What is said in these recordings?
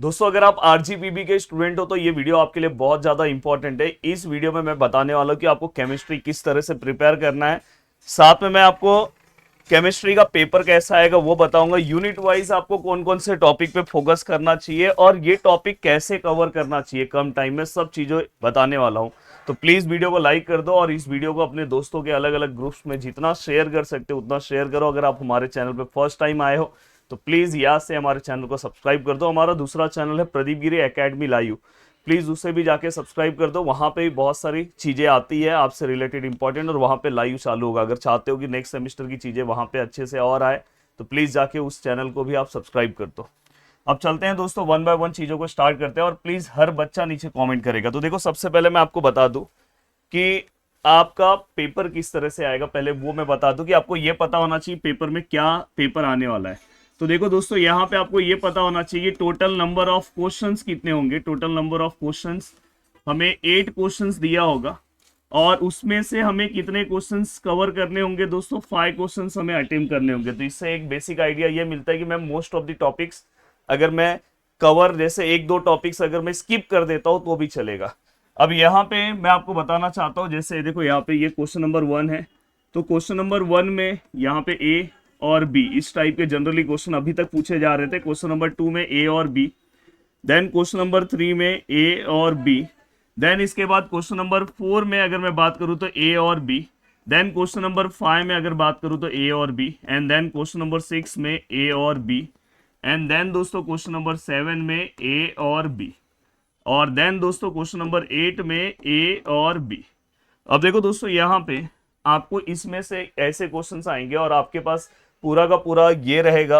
दोस्तों अगर आप आरजीपीबी के स्टूडेंट हो तो ये वीडियो आपके लिए बहुत ज़्यादा इंपॉर्टेंट है। इस वीडियो में मैं बताने वाला हूँ कि आपको केमिस्ट्री किस तरह से प्रिपेयर करना है। साथ में मैं आपको केमिस्ट्री का पेपर कैसा आएगा वो बताऊंगा। यूनिट वाइज आपको कौन कौन से टॉपिक पे फोकस करना चाहिए और ये टॉपिक कैसे कवर करना चाहिए कम टाइम में, सब चीज़ें बताने वाला हूँ। तो प्लीज़ वीडियो को लाइक कर दो और इस वीडियो को अपने दोस्तों के अलग अलग ग्रुप्स में जितना शेयर कर सकते हो उतना शेयर करो। अगर आप हमारे चैनल पर फर्स्ट टाइम आए हो तो प्लीज़ यहाँ से हमारे चैनल को सब्सक्राइब कर दो। हमारा दूसरा चैनल है प्रदीप गिरी एकेडमी लाइव, प्लीज़ उसे भी जाके सब्सक्राइब कर दो। वहाँ पे भी बहुत सारी चीज़ें आती है आपसे रिलेटेड इंपॉर्टेंट, और वहाँ पे लाइव चालू होगा। अगर चाहते हो कि नेक्स्ट सेमेस्टर की चीज़ें वहाँ पे अच्छे से और आए तो प्लीज़ जाके उस चैनल को भी आप सब्सक्राइब कर दो। अब चलते हैं दोस्तों, वन बाय वन चीज़ों को स्टार्ट करते हैं और प्लीज़ हर बच्चा नीचे कॉमेंट करेगा। तो देखो सबसे पहले मैं आपको बता दूँ कि आपका पेपर किस तरह से आएगा, पहले वो मैं बता दूं कि आपको ये पता होना चाहिए पेपर में क्या पेपर आने वाला है। तो देखो दोस्तों यहाँ पे आपको ये पता होना चाहिए टोटल नंबर ऑफ क्वेश्चंस कितने होंगे। टोटल नंबर ऑफ क्वेश्चंस हमें 8 क्वेश्चंस दिया होगा और उसमें से हमें कितने क्वेश्चंस कवर करने होंगे दोस्तों, 5 क्वेश्चंस हमें अटेम्प्ट करने होंगे। तो इससे एक बेसिक आइडिया ये मिलता है कि मैं मोस्ट ऑफ द टॉपिक्स अगर मैं कवर, जैसे 1-2 टॉपिक्स अगर मैं स्किप कर देता हूँ तो भी चलेगा। अब यहाँ पे मैं आपको बताना चाहता हूँ, जैसे देखो यहाँ पे ये क्वेश्चन नंबर 1 है, तो क्वेश्चन नंबर 1 में यहाँ पे ए और बी इस टाइप के जनरली क्वेश्चन अभी तक पूछे जा रहे थे। क्वेश्चन नंबर 2 में ए और बी, देन क्वेश्चन नंबर 3 में ए और बी, देन इसके बाद क्वेश्चन नंबर 4 में अगर मैं बात करूँ तो ए और बी, देन क्वेश्चन नंबर 5 में अगर बात करूँ तो ए और B, and then question number 6 में ए और बी, एंड देन दोस्तों क्वेश्चन नंबर 7 में ए और बी, और देन दोस्तों क्वेश्चन नंबर 8 में ए और बी। अब देखो दोस्तों यहाँ पे आपको इसमें से ऐसे क्वेश्चंस आएंगे और आपके पास पूरा का पूरा ये रहेगा,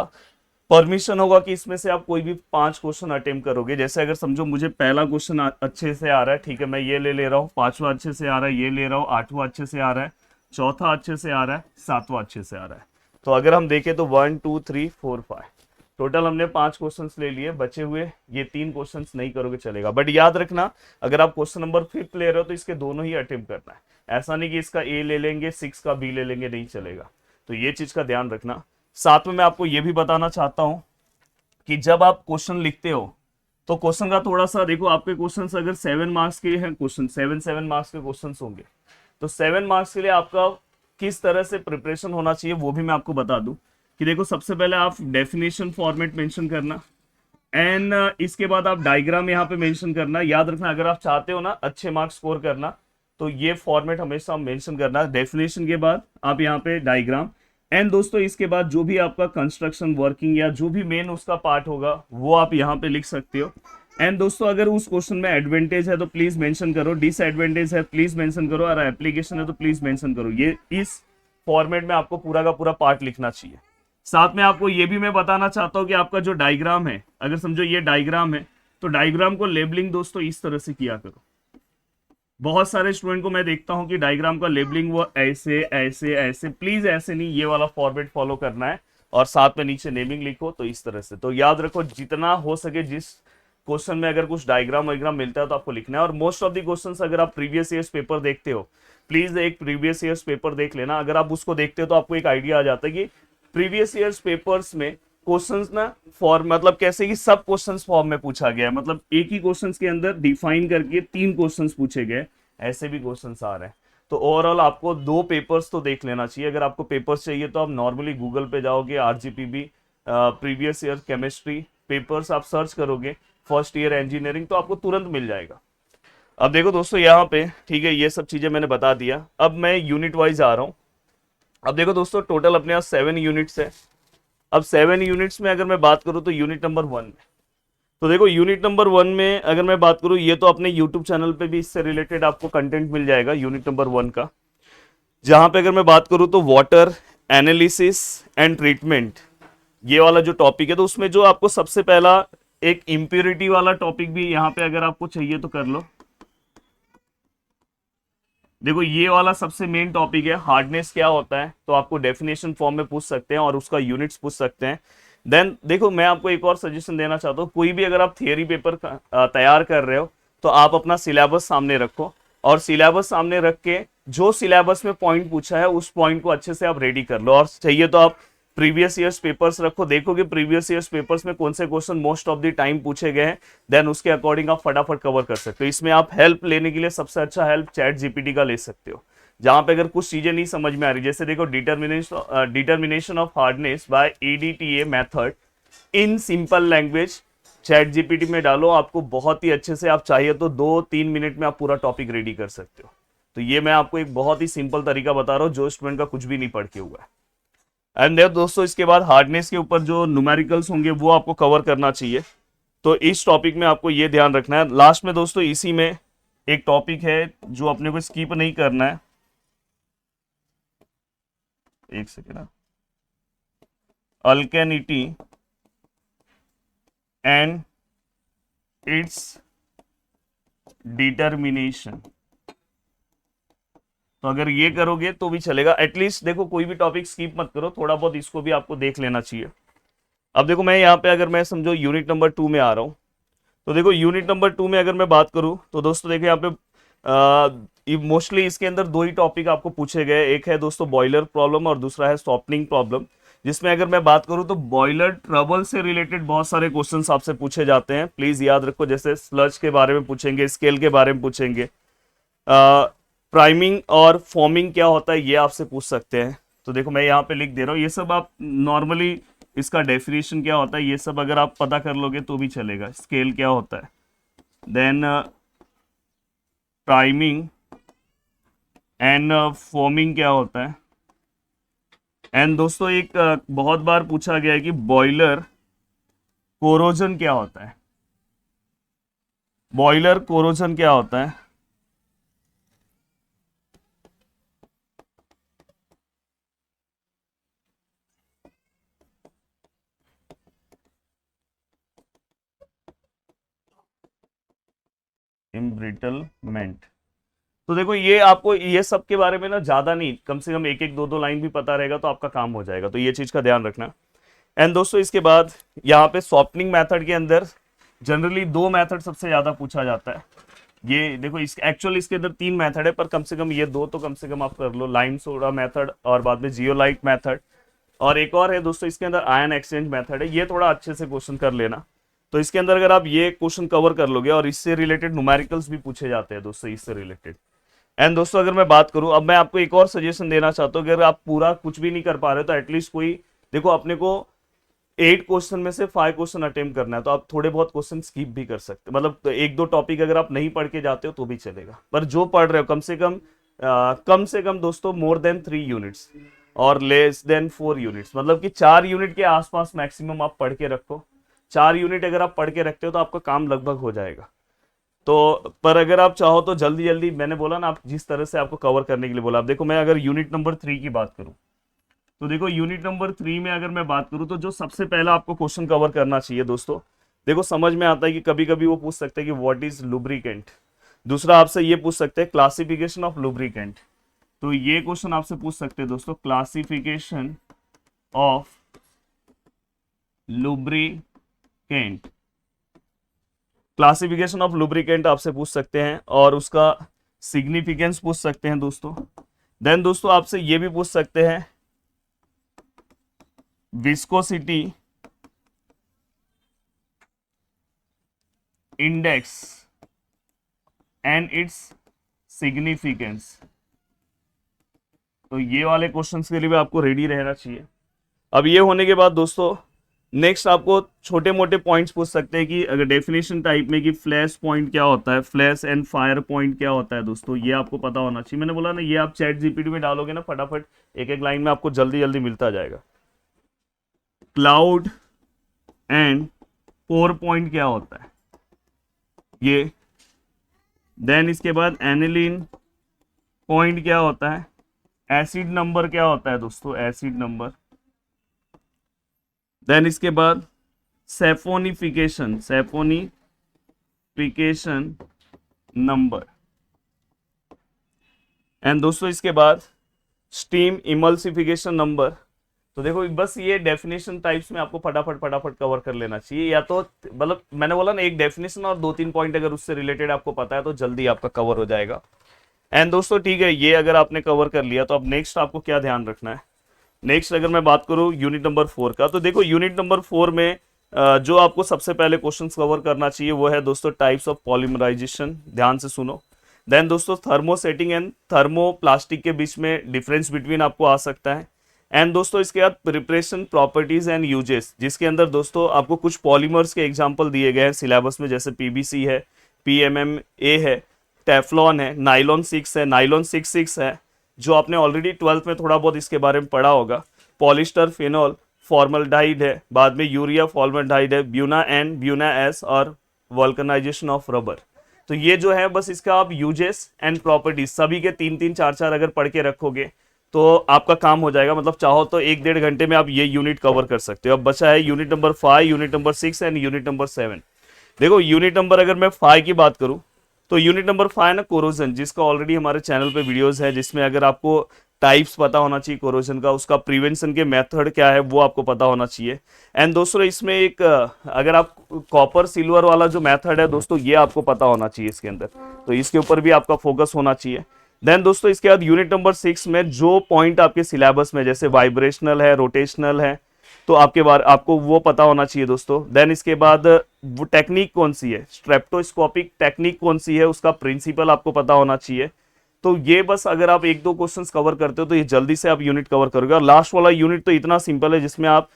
परमिशन होगा कि इसमें से आप कोई भी 5 क्वेश्चन अटेम्प्ट करोगे। जैसे अगर समझो मुझे पहला क्वेश्चन अच्छे से आ रहा है, ठीक है, मैं ये ले रहा हूँ, 5वां अच्छे से आ रहा है, ये ले रहा हूँ, 8वां अच्छे से आ रहा है, चौथा अच्छे से आ रहा है, 7वां अच्छे से आ रहा है। तो अगर हम देखें तो 1 2 3 4 5 टोटल हमने 5 क्वेश्चंस ले लिए। बचे हुए ये 3 क्वेश्चंस नहीं करोगे चलेगा, बट याद रखना अगर आप क्वेश्चन नंबर 5 ले रहे हो तो इसके दोनों ही अटेम्प्ट करना है। ऐसा नहीं कि इसका ए ले लेंगे 6 का बी ले लेंगे, नहीं चलेगा। तो ये चीज का ध्यान रखना। साथ में मैं आपको ये भी बताना चाहता हूं कि जब आप क्वेश्चन लिखते हो तो क्वेश्चन का थोड़ा सा देखो, आपके क्वेश्चन अगर 7 मार्क्स के हैं, क्वेश्चन 7 मार्क्स के क्वेश्चन होंगे, तो 7 मार्क्स के लिए आपका किस तरह से प्रिपरेशन होना चाहिए वो भी मैं आपको बता दूं कि देखो सबसे पहले आप डेफिनेशन फॉर्मेट मेंशन करना, एंड इसके बाद आप डायग्राम यहाँ पे मेंशन करना। याद रखना अगर आप चाहते हो ना अच्छे मार्क्स स्कोर करना तो ये फॉर्मेट हमेशा मेंशन करना। डेफिनेशन के बाद आप यहाँ पे डायग्राम, एंड दोस्तों इसके बाद जो भी आपका कंस्ट्रक्शन वर्किंग या जो भी मेन उसका पार्ट होगा वो आप यहाँ पे लिख सकते हो। एंड दोस्तों अगर उस क्वेश्चन में एडवांटेज है तो प्लीज मेंशन करो, डिसएडवांटेज है प्लीज मेंशन करो, और एप्लीकेशन है तो प्लीज मेंशन करो। ये इस फॉर्मेट में आपको पूरा का पूरा पार्ट लिखना चाहिए। साथ में आपको ये भी मैं बताना चाहता हूँ कि आपका जो डायग्राम है, अगर समझो ये डायग्राम है तो डायग्राम को लेबलिंग दोस्तों इस तरह से किया करो। बहुत सारे स्टूडेंट को मैं देखता हूं कि डायग्राम का लेबलिंग वो ऐसे ऐसे ऐसे, प्लीज ऐसे नहीं, ये वाला फॉर्मेट फॉलो करना है और साथ में नीचे नेमिंग लिखो तो इस तरह से। तो याद रखो जितना हो सके जिस क्वेश्चन में अगर कुछ डायग्राम वायग्राम मिलता है तो आपको लिखना है। और मोस्ट ऑफ द क्वेश्चंस अगर आप प्रीवियस ईयर्स पेपर देखते हो, प्लीज एक प्रीवियस ईयर्स पेपर देख लेना। अगर आप उसको देखते हो तो आपको एक आइडिया आ जाता है कि प्रीवियस ईयर्स पेपर्स में क्वेश्चंस ना फॉर्म मतलब कैसे कि सब क्वेश्चंस फॉर्म में पूछा गया है, मतलब एक ही क्वेश्चंस के अंदर डिफाइन करके 3 क्वेश्चंस पूछे गए, ऐसे भी क्वेश्चंस आ रहे हैं। तो ओवरऑल आपको 2 पेपर्स तो देख लेना चाहिए। अगर आपको पेपर्स चाहिए तो आप नॉर्मली गूगल पे जाओगे, आरजीपीबी प्रीवियस ईयर केमिस्ट्री पेपर्स आप सर्च करोगे, फर्स्ट ईयर इंजीनियरिंग, तो आपको तुरंत मिल जाएगा। अब देखो दोस्तों यहाँ पे, ठीक है, ये सब चीजें मैंने बता दिया। अब मैं यूनिट वाइज आ रहा हूँ। अब देखो दोस्तों टोटल अपने यहाँ 7 यूनिट्स है। अब 7 यूनिट्स में अगर मैं बात करूँ तो यूनिट नंबर 1 में, तो देखो यूनिट नंबर 1 में अगर मैं बात करूँ, ये तो अपने यूट्यूब चैनल पे भी इससे रिलेटेड आपको कंटेंट मिल जाएगा यूनिट नंबर 1 का। जहां पे अगर मैं बात करूँ तो वाटर एनालिसिस एंड ट्रीटमेंट, ये वाला जो टॉपिक है, तो उसमें जो आपको सबसे पहला एक इम्प्योरिटी वाला टॉपिक भी यहाँ पे अगर आपको चाहिए तो कर लो। देखो ये वाला सबसे मेन टॉपिक है, हार्डनेस क्या होता है, तो आपको डेफिनेशन फॉर्म में पूछ सकते हैं और उसका यूनिट्स पूछ सकते हैं। देन देखो मैं आपको एक और सजेशन देना चाहता हूँ, कोई भी अगर आप थियरी पेपर तैयार कर रहे हो तो आप अपना सिलेबस सामने रखो और सिलेबस सामने रख के जो सिलेबस में पॉइंट पूछा है उस पॉइंट को अच्छे से आप रेडी कर लो, और चाहिए तो आप प्रीवियस ईयर्स पेपर्स रखो, देखो कि प्रीवियस ईयर्स पेपर्स में कौन से question most of the time पूछे गए हैं, देन उसके अकॉर्डिंग आप फटाफट कवर कर सकते हो। इसमें आप हेल्प लेने के लिए सबसे अच्छा हेल्प चैट जीपीटी का ले सकते हो, जहां पे अगर कुछ चीजें नहीं समझ में आ रही, जैसे देखो determination of hardness by EDTA method in simple language, ChatGPT में डालो, आपको बहुत ही अच्छे से, आप चाहिए तो 2-3 मिनट में आप पूरा टॉपिक रेडी कर सकते हो। तो ये मैं आपको एक बहुत ही सिंपल तरीका बता रहा हूँ जो स्टूडेंट का कुछ भी नहीं पढ़ के हुआ है। एंड दोस्तों इसके बाद हार्डनेस के ऊपर जो न्यूमेरिकल्स होंगे वो आपको कवर करना चाहिए। तो इस टॉपिक में आपको ये ध्यान रखना है। लास्ट में दोस्तों इसी में एक टॉपिक है जो अपने को स्किप नहीं करना है, एक सेकेंड, अल्केनिटी एंड इट्स डिटर्मिनेशन। तो अगर ये करोगे तो भी चलेगा, एटलीस्ट देखो कोई भी टॉपिक स्किप मत करो, थोड़ा बहुत इसको भी आपको देख लेना चाहिए। अब देखो मैं यहाँ पे अगर मैं समझो यूनिट नंबर 2 में आ रहा हूँ, तो देखो यूनिट नंबर 2 में अगर मैं बात करूँ तो दोस्तों देखो यहाँ पे मोस्टली इसके अंदर 2 ही टॉपिक आपको पूछे गए, एक है दोस्तों बॉयलर प्रॉब्लम और दूसरा है सॉफ्टनिंग प्रॉब्लम। जिसमें अगर मैं बात करूं तो बॉयलर ट्रबल से रिलेटेड बहुत सारे क्वेश्चंस आपसे पूछे जाते हैं, प्लीज याद रखो। जैसे स्लज के बारे में पूछेंगे, स्केल के बारे में पूछेंगे, प्राइमिंग और फॉर्मिंग क्या होता है ये आपसे पूछ सकते हैं। तो देखो मैं यहाँ पे लिख दे रहा हूँ, ये सब आप नॉर्मली इसका डेफिनेशन क्या होता है ये सब अगर आप पता कर लोगे तो भी चलेगा। स्केल क्या होता है, देन प्राइमिंग एंड फॉर्मिंग क्या होता है। एंड दोस्तों एक बहुत बार पूछा गया है कि बॉयलर कोरोजन क्या होता है, बॉयलर कोरोजन क्या होता है। इम्ब्रिटलमेंट। तो देखो ये आपको ये सब के बारे में ना ज्यादा नहीं, कम से कम एक एक दो दो लाइन भी पता रहेगा तो आपका काम हो जाएगा, तो ये चीज का ध्यान रखना। एंड दोस्तों इसके बाद यहाँ पे सॉफ्टनिंग मेथड के अंदर जनरली 2 मेथड सबसे ज्यादा पूछा जाता है। ये देखो इस एक्चुअली इसके अंदर 3 मेथड है, पर कम से कम ये 2 तो कम से कम आप कर लो, लाइम सोडा मेथड और बाद में जियोलाइट मेथड, और एक और है दोस्तों इसके अंदर आयन एक्सचेंज मेथड है। ये थोड़ा अच्छे से क्वेश्चन कर लेना। तो इसके अंदर अगर आप ये क्वेश्चन कवर कर लोगे, और इससे रिलेटेड न्यूमेरिकल्स भी पूछे जाते हैं दोस्तों इससे रिलेटेड। एंड दोस्तों अगर मैं बात करूं, अब मैं आपको एक और सजेशन देना चाहता हूं, अगर आप पूरा कुछ भी नहीं कर पा रहे हो तो एटलीस्ट कोई, देखो अपने को 8 क्वेश्चन में से 5 क्वेश्चन अटेम्प्ट करना है, तो आप थोड़े बहुत क्वेश्चन स्किप भी कर सकते हैं। मतलब एक दो टॉपिक अगर आप नहीं पढ़ के जाते हो तो भी चलेगा, पर जो पढ़ रहे हो कम से कम दोस्तों मोर देन 3 यूनिट्स और लेस देन 4 यूनिट्स, मतलब कि 4 यूनिट के आसपास मैक्सिमम आप पढ़ के रखो। 4 यूनिट अगर आप पढ़ के रखते हो तो आपका काम लगभग हो जाएगा। तो पर अगर आप चाहो तो जल्दी जल्दी, मैंने बोला ना आप जिस तरह से आपको कवर करने के लिए बोला। आप देखो मैं अगर यूनिट नंबर 3 की बात करूं, तो देखो यूनिट नंबर 3 में अगर मैं बात करूं तो जो सबसे पहला आपको क्वेश्चन कवर करना चाहिए दोस्तों, देखो समझ में आता है कि कभी कभी वो पूछ सकते हैं कि व्हाट इज लुब्रिकेंट। दूसरा आपसे ये पूछ सकते हैं क्लासिफिकेशन ऑफ लुब्रिकेंट, तो ये क्वेश्चन आपसे पूछ सकते हैं दोस्तों, classification of lubricant. Classification of lubricant आपसे पूछ सकते हैं और उसका सिग्निफिकेंस पूछ सकते हैं दोस्तों। देन दोस्तों आपसे ये भी पूछ सकते हैं viscosity index and its significance. तो ये वाले क्वेश्चंस के लिए भी आपको रेडी रहना चाहिए। अब ये होने के बाद दोस्तों नेक्स्ट आपको छोटे मोटे पॉइंट्स पूछ सकते हैं कि अगर डेफिनेशन टाइप में कि फ्लैश पॉइंट क्या होता है, फ्लैश एंड फायर पॉइंट क्या होता है दोस्तों, ये आपको पता होना चाहिए। मैंने बोला ना ये आप चैट जीपीटी में डालोगे ना फटाफट एक एक लाइन में आपको जल्दी जल्दी मिलता जाएगा। क्लाउड एंड पोर पॉइंट क्या होता है ये। देन इसके बाद एनिलीन पॉइंट क्या होता है, एसिड नंबर क्या होता है दोस्तों, एसिड नंबर। देन इसके बाद सेफोनिफिकेशन नंबर। एंड दोस्तों इसके बाद स्टीम इमल्सिफिकेशन नंबर। तो देखो बस ये डेफिनेशन टाइप्स में आपको फटाफट कवर कर लेना चाहिए, या तो मतलब मैंने बोला ना एक डेफिनेशन और 2-3 पॉइंट अगर उससे रिलेटेड आपको पता है तो जल्दी आपका कवर हो जाएगा। एंड दोस्तों ठीक है, ये अगर आपने कवर कर लिया तो अब नेक्स्ट आपको क्या ध्यान रखना है, नेक्स्ट अगर मैं बात करूं यूनिट नंबर 4 का, तो देखो यूनिट नंबर 4 में जो आपको सबसे पहले क्वेश्चन कवर करना चाहिए वो है दोस्तों टाइप्स ऑफ पॉलीमराइजेशन। ध्यान से सुनो। देन दोस्तों थर्मोसेटिंग एंड थर्मोप्लास्टिक के बीच में डिफरेंस बिटवीन आपको आ सकता है। एंड दोस्तों इसके बाद प्रिपरेशन प्रॉपर्टीज एंड यूजेस, जिसके अंदर दोस्तों आपको कुछ पॉलीमर्स के एग्जांपल दिए गए हैं सिलेबस में, जैसे पीबीसी है, पीएमएमए है, टेफ्लॉन है, नाइलॉन 6 है, नाइलॉन 66 है, जो आपने ऑलरेडी 12th में थोड़ा बहुत इसके बारे में पढ़ा होगा। पॉलिस्टर फिनॉल, फॉर्मल्डिहाइड है, बाद में यूरिया फॉर्मल्डिहाइड है, ब्यूना एन, ब्यूना एस और वल्कनाइजेशन ऑफ रबर। तो ये जो है बस इसका आप यूजेस एंड प्रॉपर्टीज सभी के 3-3 4-4 अगर पढ़ के रखोगे तो आपका काम हो जाएगा। मतलब चाहो तो 1-1.5 घंटे में आप ये यूनिट कवर कर सकते हो। अब बचा है unit number 5, unit number 6 and unit number 7। देखो यूनिट नंबर अगर मैं 5 की बात करूं तो यूनिट नंबर 5 है ना कोरोजन, जिसका ऑलरेडी हमारे चैनल पे वीडियोस है, जिसमें अगर आपको टाइप्स पता होना चाहिए कोरोजन का, उसका प्रिवेंशन के मेथड क्या है वो आपको पता होना चाहिए। एंड दोस्तों इसमें एक अगर आप कॉपर सिल्वर वाला जो मेथड है दोस्तों ये आपको पता होना चाहिए इसके अंदर, तो इसके ऊपर भी आपका फोकस होना चाहिए। देन दोस्तों इसके बाद यूनिट नंबर 6 में जो पॉइंट आपके सिलेबस में जैसे वाइब्रेशनल है, रोटेशनल है, तो आपको वो पता होना चाहिए दोस्तों। देन इसके बाद वो टेक्निक कौन सी है, स्ट्रेप्टोस्कोपिक टेक्निक कौन सी है, उसका प्रिंसिपल आपको पता होना चाहिए। तो ये बस अगर आप 1-2 क्वेश्चंस कवर करते हो तो ये जल्दी से आप यूनिट कवर करोगे। और लास्ट वाला यूनिट तो इतना सिंपल है, जिसमें आप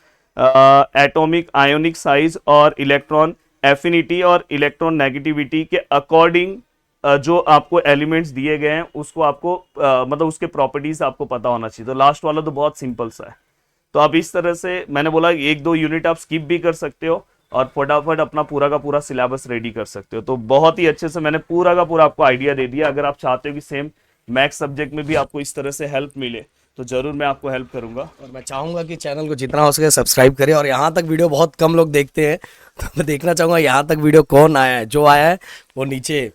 एटॉमिक आयोनिक साइज और इलेक्ट्रॉन एफिनिटी और इलेक्ट्रॉन नेगेटिविटी के अकॉर्डिंग जो आपको एलिमेंट्स दिए गए हैं उसको आपको मतलब उसके प्रॉपर्टीज आपको पता होना चाहिए। तो लास्ट वाला तो बहुत सिंपल सा है। तो आप इस तरह से मैंने बोला 1-2 यूनिट आप स्किप भी कर सकते हो और फटाफट अपना पूरा का पूरा सिलेबस रेडी कर सकते हो। तो बहुत ही अच्छे से मैंने पूरा का पूरा आपको आइडिया दे दिया। अगर आप चाहते हो कि सेम मैथ्स सब्जेक्ट में भी आपको इस तरह से हेल्प मिले तो जरूर मैं आपको हेल्प करूंगा। और मैं चाहूंगा कि चैनल को जितना हो सके सब्सक्राइब करें। और यहाँ तक वीडियो बहुत कम लोग देखते हैं, तो मैं देखना चाहूंगा यहाँ तक वीडियो कौन आया है। जो आया है वो नीचे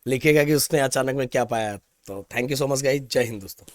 लिखेगा कि उसने अचानक में क्या पाया। तो thank you so much guys, जय हिंद दोस्तों।